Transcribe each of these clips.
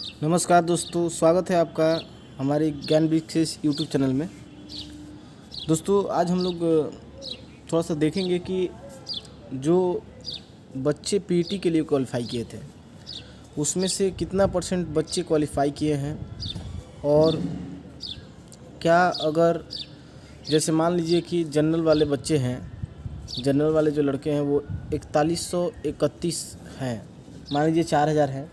नमस्कार दोस्तों, स्वागत है आपका हमारे ज्ञान विशेष यूट्यूब चैनल में। दोस्तों, आज हम लोग थोड़ा सा देखेंगे कि जो बच्चे पीटी के लिए क्वालिफ़ाई किए थे उसमें से कितना परसेंट बच्चे क्वालिफ़ाई किए हैं। और क्या अगर जैसे मान लीजिए कि जनरल वाले बच्चे हैं, जनरल वाले जो लड़के हैं वो 4131 हैं, मान लीजिए 4000 हैं,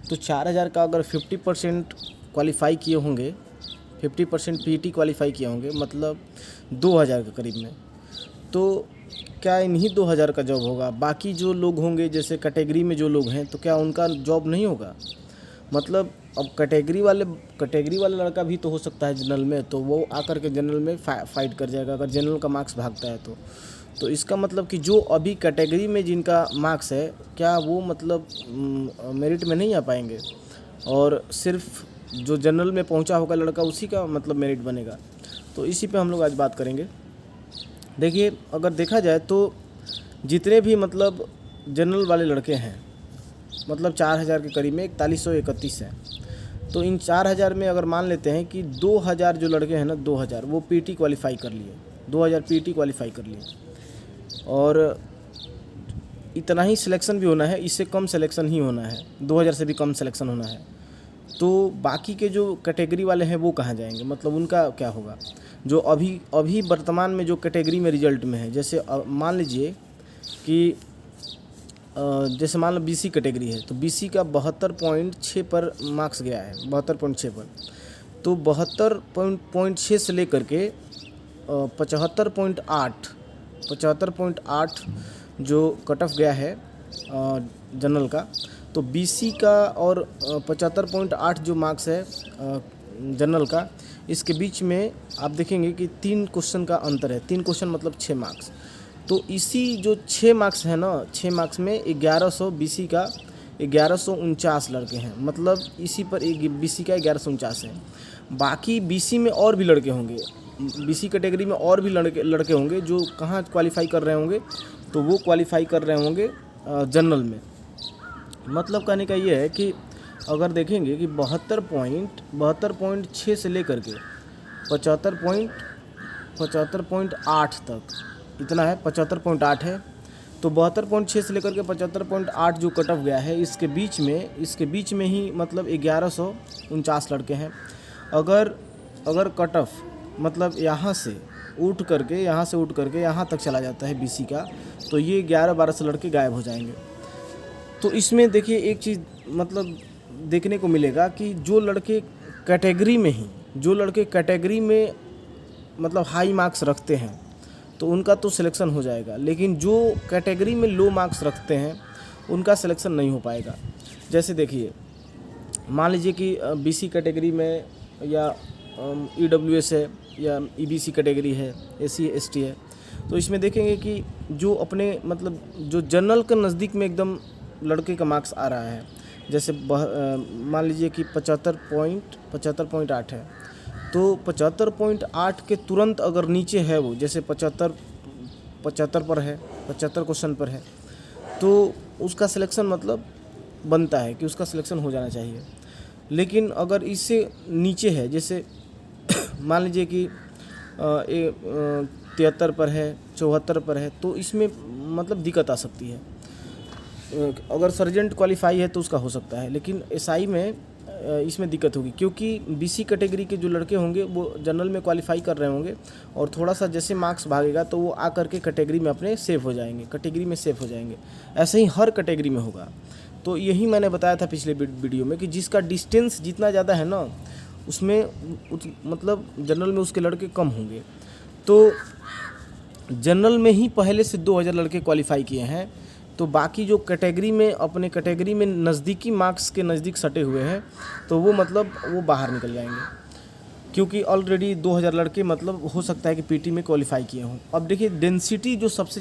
तो 4000 का अगर 50% क्वालिफ़ाई किए होंगे, 50% पीटी क्वालिफ़ाई किए होंगे, मतलब 2000 के करीब में, तो क्या इन्हीं 2000 का जॉब होगा? बाकी जो लोग होंगे जैसे कैटेगरी में जो लोग हैं, तो क्या उनका जॉब नहीं होगा? मतलब अब कैटेगरी वाला लड़का भी तो हो सकता है जनरल में, तो वो आकर के जनरल में फाइट कर जाएगा अगर जनरल का मार्क्स भागता है तो इसका मतलब कि जो अभी कैटेगरी में जिनका मार्क्स है, क्या वो मतलब मेरिट में नहीं आ पाएंगे और सिर्फ जो जनरल में पहुंचा होगा लड़का उसी का मतलब मेरिट बनेगा। तो इसी पे हम लोग आज बात करेंगे। देखिए, अगर देखा जाए तो जितने भी मतलब जनरल वाले लड़के हैं, मतलब 4000 के करीब में 4131 हैं, तो इन 4000 में अगर मान लेते हैं कि 2000 जो लड़के हैं ना, 2000 वो पीटी क्वालिफ़ाई कर लिए, 2000 पीटी क्वालिफ़ाई कर लिए, और इतना ही सिलेक्शन भी होना है, इससे कम सिलेक्शन ही होना है, 2000 से भी कम सिलेक्शन होना है। तो बाकी के जो कैटेगरी वाले हैं वो कहाँ जाएंगे, मतलब उनका क्या होगा? जो अभी वर्तमान में जो कैटेगरी में रिजल्ट में है, जैसे मान लीजिए कि जैसे मान लो बीसी कैटेगरी है, तो बीसी का 72.6 पर मार्क्स गया है, 72.6 पर, तो 72.6 से लेकर के 75.8 जो कट ऑफ गया है जनरल का, तो बीसी का और 75.8 जो मार्क्स है जनरल का, इसके बीच में आप देखेंगे कि 3 क्वेश्चन का अंतर है। 3 क्वेश्चन मतलब 6 मार्क्स। तो इसी जो 6 मार्क्स है ना, 6 मार्क्स में 1100 बीसी का 1149 लड़के हैं, मतलब इसी पर एक बीसी का 1149 है। बाकी बीसी में और भी लड़के होंगे, बीसी कैटेगरी में और भी लड़के होंगे जो कहाँ क्वालिफ़ाई कर रहे होंगे, तो वो क्वालिफ़ाई कर रहे होंगे जनरल में। मतलब कहने का ये है कि अगर देखेंगे कि 72.6 से लेकर के 75.8 तक, इतना है, 75.8 है, तो 72.6 से लेकर के 75.8 जो कट ऑफ गया है, इसके बीच में ही मतलब 1149 लड़के हैं। अगर कट ऑफ मतलब यहाँ से उठ करके यहाँ तक चला जाता है बीसी का, तो ये 11-12 लड़के गायब हो जाएंगे। तो इसमें देखिए एक चीज़ मतलब देखने को मिलेगा कि जो लड़के कैटेगरी में मतलब हाई मार्क्स रखते हैं तो उनका तो सिलेक्शन हो जाएगा, लेकिन जो कैटेगरी में लो मार्क्स रखते हैं उनका सिलेक्शन नहीं हो पाएगा। जैसे देखिए, मान लीजिए कि बीसी कैटेगरी में या ईडब्ल्यूएस है या ईबीसी कैटेगरी है, एससी एसटी है, तो इसमें देखेंगे कि जो अपने मतलब जो जनरल के नज़दीक में एकदम लड़के का मार्क्स आ रहा है, जैसे मान लीजिए कि 75.8 है, तो 75.8 के तुरंत अगर नीचे है वो, जैसे 75 पर है, 75 क्वेश्चन पर है, तो उसका सिलेक्शन मतलब बनता है कि उसका सिलेक्शन हो जाना चाहिए। लेकिन अगर इससे नीचे है, जैसे मान लीजिए कि 73 पर है, 74 पर है, तो इसमें मतलब दिक्कत आ सकती है। अगर सर्जेंट क्वालिफाई है तो उसका हो सकता है, लेकिन एसआई में इसमें दिक्कत होगी, क्योंकि बीसी कैटेगरी के जो लड़के होंगे वो जनरल में क्वालिफाई कर रहे होंगे, और थोड़ा सा जैसे मार्क्स भागेगा तो वो आ करके कैटेगरी में अपने सेफ हो जाएंगे। ऐसे ही हर कैटेगरी में होगा। तो यही मैंने बताया था पिछले वीडियो में कि जिसका डिस्टेंस जितना ज़्यादा है ना, उसमें मतलब जनरल में उसके लड़के कम होंगे। तो जनरल में ही पहले से 2000 लड़के क्वालिफ़ाई किए हैं, तो बाकी जो कैटेगरी में अपने कैटेगरी में नज़दीकी मार्क्स के नज़दीक सटे हुए हैं, तो वो मतलब वो बाहर निकल जाएंगे, क्योंकि ऑलरेडी 2000 लड़के मतलब हो सकता है कि पीटी में क्वालिफ़ाई किए हों। अब देखिए, डेंसिटी जो सबसे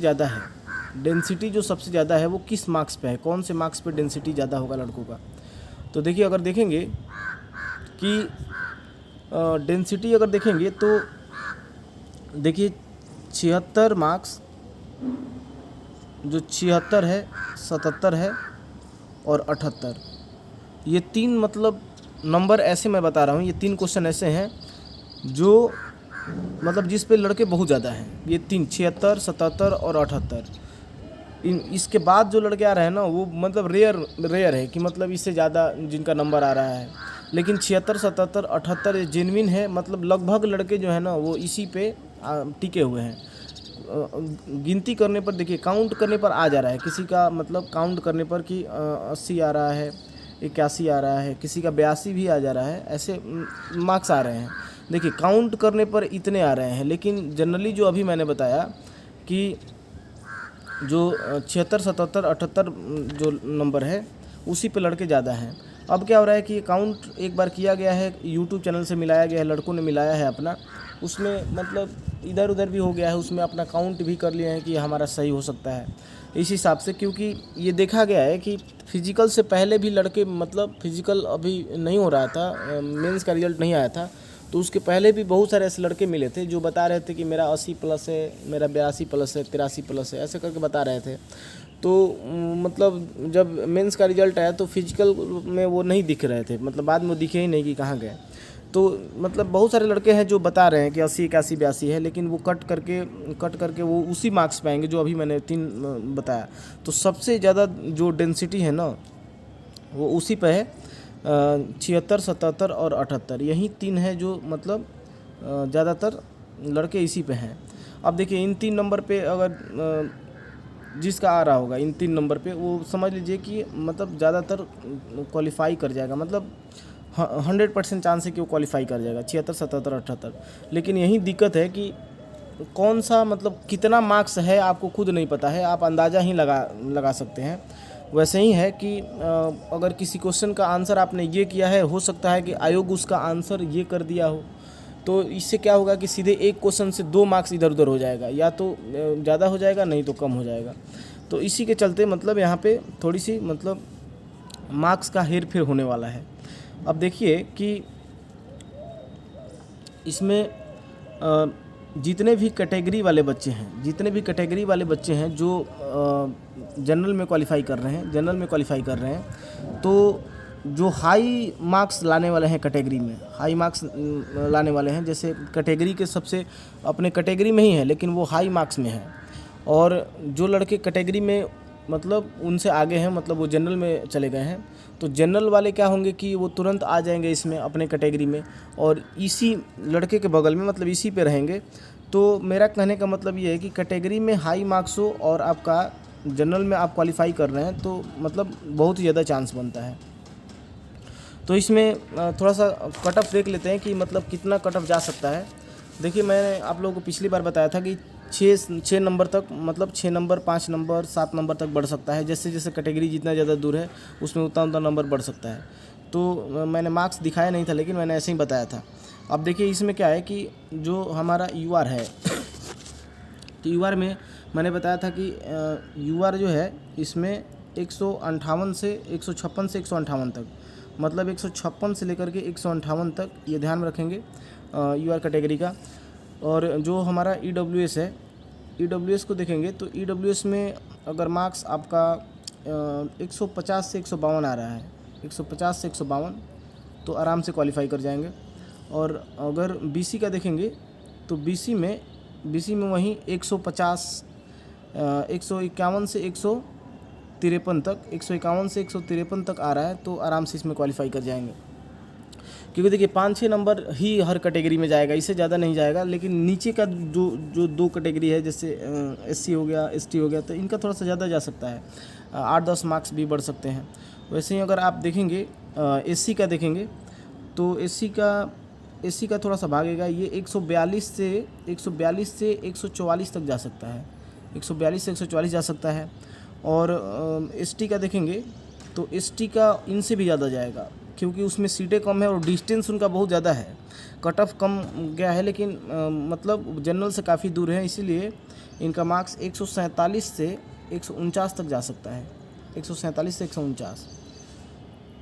ज़्यादा है वो किस मार्क्स पे है, कौन से मार्क्स पे डेंसिटी ज़्यादा होगा लड़कों का? तो देखिए, अगर देखेंगे कि डेंसिटी अगर देखेंगे तो देखिए 76 मार्क्स, जो 76 है, 77 है और 78, ये 3 मतलब नंबर ऐसे मैं बता रहा हूँ, ये 3 क्वेश्चन ऐसे हैं जो मतलब जिस पे लड़के बहुत ज़्यादा हैं। ये 3 76, 77 और 78। इसके बाद जो लड़के आ रहे हैं ना वो मतलब रेयर है कि मतलब इससे ज़्यादा जिनका नंबर आ रहा है। लेकिन 76, 77, 78 ये जेन्युइन है, मतलब लगभग लड़के जो है ना वो इसी पे टिके हुए हैं। गिनती करने पर देखिए, काउंट करने पर आ जा रहा है किसी का, मतलब काउंट करने पर कि 80 आ रहा है, 81 आ रहा है, किसी का 82 भी आ जा रहा है, ऐसे मार्क्स आ रहे हैं। देखिए काउंट करने पर इतने आ रहे हैं, लेकिन जनरली जो अभी मैंने बताया कि जो 76, 77, 78 जो नंबर है उसी पे लड़के ज़्यादा हैं। अब क्या हो रहा है कि काउंट एक बार किया गया है, यूट्यूब चैनल से मिलाया गया है, लड़कों ने मिलाया है अपना, उसमें मतलब इधर उधर भी हो गया है, उसमें अपना काउंट भी कर लिए हैं कि हमारा सही हो सकता है इस हिसाब से। क्योंकि ये देखा गया है कि फिजिकल से पहले भी लड़के, मतलब फिजिकल अभी नहीं हो रहा था, मेंस का रिजल्ट नहीं आया था, तो उसके पहले भी बहुत सारे ऐसे लड़के मिले थे जो बता रहे थे कि मेरा 80 प्लस है, मेरा 82 प्लस है, 83 प्लस है, ऐसे करके बता रहे थे। तो मतलब जब मेंस का रिजल्ट आया तो फिजिकल में वो नहीं दिख रहे थे, मतलब बाद में वो दिखे ही नहीं कि कहाँ गए। तो मतलब बहुत सारे लड़के हैं जो बता रहे हैं कि 80, 81, 82 है, लेकिन वो कट करके वो उसी मार्क्स पाएंगे जो अभी मैंने 3 बताया। तो सबसे ज़्यादा जो डेंसिटी है ना वो उसी पे है, 76, 77 और 78, यही 3 है जो मतलब ज़्यादातर लड़के इसी पे हैं। अब देखिए इन 3 नंबर पे अगर जिसका आ रहा होगा इन 3 नंबर पे, वो समझ लीजिए कि मतलब ज़्यादातर क्वालिफाई कर जाएगा, मतलब 100% चांस है कि वो क्वालिफाई कर जाएगा 76, 77, 78। लेकिन यही दिक्कत है कि कौन सा मतलब कितना मार्क्स है आपको खुद नहीं पता है, आप अंदाज़ा ही लगा सकते हैं। वैसे ही है कि अगर किसी क्वेश्चन का आंसर आपने ये किया है, हो सकता है कि आयोग उसका आंसर ये कर दिया हो, तो इससे क्या होगा कि सीधे एक क्वेश्चन से 2 मार्क्स इधर उधर हो जाएगा, या तो ज़्यादा हो जाएगा नहीं तो कम हो जाएगा। तो इसी के चलते मतलब यहाँ पे थोड़ी सी मतलब मार्क्स का हेर फेर होने वाला है। अब देखिए कि इसमें जितने भी कैटेगरी वाले बच्चे हैं जो जनरल में क्वालिफाई कर रहे हैं, तो जो हाई मार्क्स लाने वाले हैं कैटेगरी में, हाई मार्क्स लाने वाले हैं, जैसे कैटेगरी के सबसे अपने कैटेगरी में ही है लेकिन वो हाई मार्क्स में है, और जो लड़के कैटेगरी में मतलब उनसे आगे हैं, मतलब वो जनरल में चले गए हैं, तो जनरल वाले क्या होंगे कि वो तुरंत आ जाएंगे इसमें अपने कैटेगरी में, और इसी लड़के के बगल में मतलब इसी पे रहेंगे। तो मेरा कहने का मतलब ये है कि कैटेगरी में हाई मार्क्स हो और आपका जनरल में आप क्वालिफाई कर रहे हैं तो मतलब बहुत ही ज़्यादा चांस बनता है। तो इसमें थोड़ा सा कट ऑफ देख लेते हैं कि मतलब कितना कट ऑफ जा सकता है। देखिए मैंने आप लोगों को पिछली बार बताया था कि 6 नंबर तक, मतलब 6 नंबर, 5 नंबर, 7 नंबर तक बढ़ सकता है। जैसे जैसे कैटेगरी जितना ज़्यादा दूर है उसमें उतना उतना नंबर बढ़ सकता है। तो मैंने मार्क्स दिखाया नहीं था लेकिन मैंने ऐसे ही बताया था। अब देखिए इसमें क्या है कि जो हमारा यूआर है तो यूआर में मैंने बताया था कि यूआर जो है इसमें 158 से 156 से 158 तक, मतलब 156 से लेकर के 158 तक, ये ध्यान में रखेंगे यूआर कैटेगरी का। और जो हमारा ईडब्ल्यूएस है, ईडब्ल्यूएस को देखेंगे तो ईडब्ल्यूएस में अगर मार्क्स आपका 150 से 152 आ रहा है, 150 से 152 तो आराम से क्वालिफाई कर जाएंगे। और अगर बीसी का देखेंगे तो बीसी में वहीं 150, 151 से 153 तक, 151 से 153 तक आ रहा है तो आराम से इसमें क्वालिफाई कर जाएंगे। क्योंकि देखिए 5-6 नंबर ही हर कैटेगरी में जाएगा, इससे ज़्यादा नहीं जाएगा। लेकिन नीचे का जो 2 कैटेगरी है, जैसे एससी हो गया, एसटी हो गया, तो इनका थोड़ा सा ज़्यादा जा सकता है, 8-10 मार्क्स भी बढ़ सकते हैं। वैसे ही अगर आप देखेंगे एससी का देखेंगे तो एससी का थोड़ा सा भागेगा, ये 142 से 144 तक जा सकता है, 142 से 144 जा सकता है। और एसटी का देखेंगे तो एसटी का इनसे भी ज़्यादा जाएगा, क्योंकि उसमें सीटें कम है और डिस्टेंस उनका बहुत ज़्यादा है, कट ऑफ कम गया है, लेकिन मतलब जनरल से काफ़ी दूर है, इसीलिए इनका मार्क्स 147 से 149 तक जा सकता है, 147 से 149।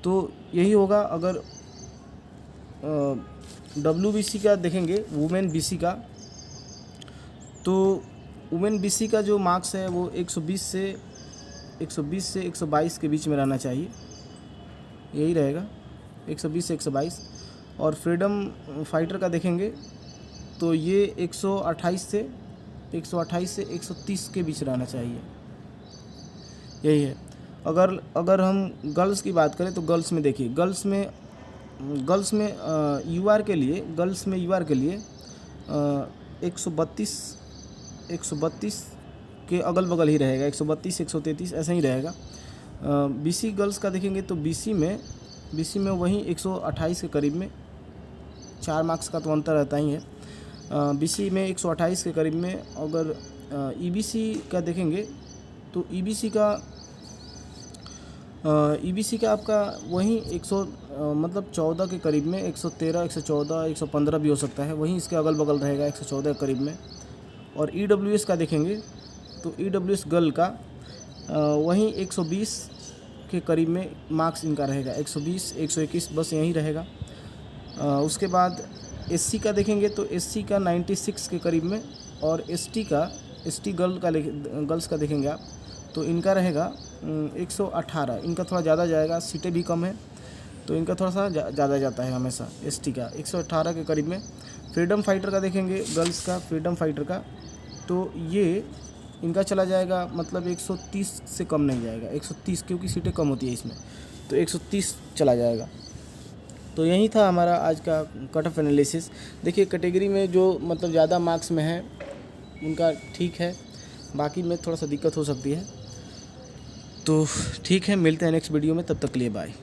तो यही होगा। अगर WBC का देखेंगे, वुमेन BC का, तो वुमेन BC का जो मार्क्स है वो 120 से 122 के बीच में रहना चाहिए। यही रहेगा 120 से 122। और फ्रीडम फाइटर का देखेंगे तो ये 128 से 130 के बीच रहना चाहिए, यही है। अगर हम गर्ल्स की बात करें तो गर्ल्स में देखिए, गर्ल्स में यूआर के लिए 132 के अगल बगल ही रहेगा, 132 133 ऐसा ही रहेगा। बीसी गर्ल्स का देखेंगे तो बीसी में वही 128 के करीब में, 4 मार्क्स का तो अंतर रहता ही है। बीसी में 128 के करीब में। अगर ईबीसी का देखेंगे तो ईबीसी का आपका वही 14 के करीब में, 113 114 115 भी हो सकता है, वहीं इसके अगल बगल रहेगा 114 के करीब में। और ईडब्ल्यूएस का देखेंगे तो ईडब्ल्यूएस गर्ल का वहीं 120 के करीब में मार्क्स इनका रहेगा, 120 121 बस यही रहेगा। उसके बाद एससी का देखेंगे तो एससी का 96 के करीब में। और एसटी गर्ल्स का देखेंगे आप तो इनका रहेगा 118, इनका थोड़ा ज़्यादा जाएगा, सीटें भी कम है तो इनका थोड़ा सा ज़्यादा जाता है हमेशा एसटी का, 118 के करीब में। फ्रीडम फाइटर का देखेंगे गर्ल्स का, फ्रीडम फाइटर का तो ये इनका चला जाएगा, मतलब 130 से कम नहीं जाएगा, 130 क्योंकि सीटें कम होती है इसमें, तो 130 चला जाएगा। तो यही था हमारा आज का कट ऑफ एनालिसिस। देखिए कैटेगरी में जो मतलब ज़्यादा मार्क्स में है उनका ठीक है, बाकी में थोड़ा सा दिक्कत हो सकती है। तो ठीक है, मिलते हैं नेक्स्ट वीडियो में, तब तक के लिए बाय।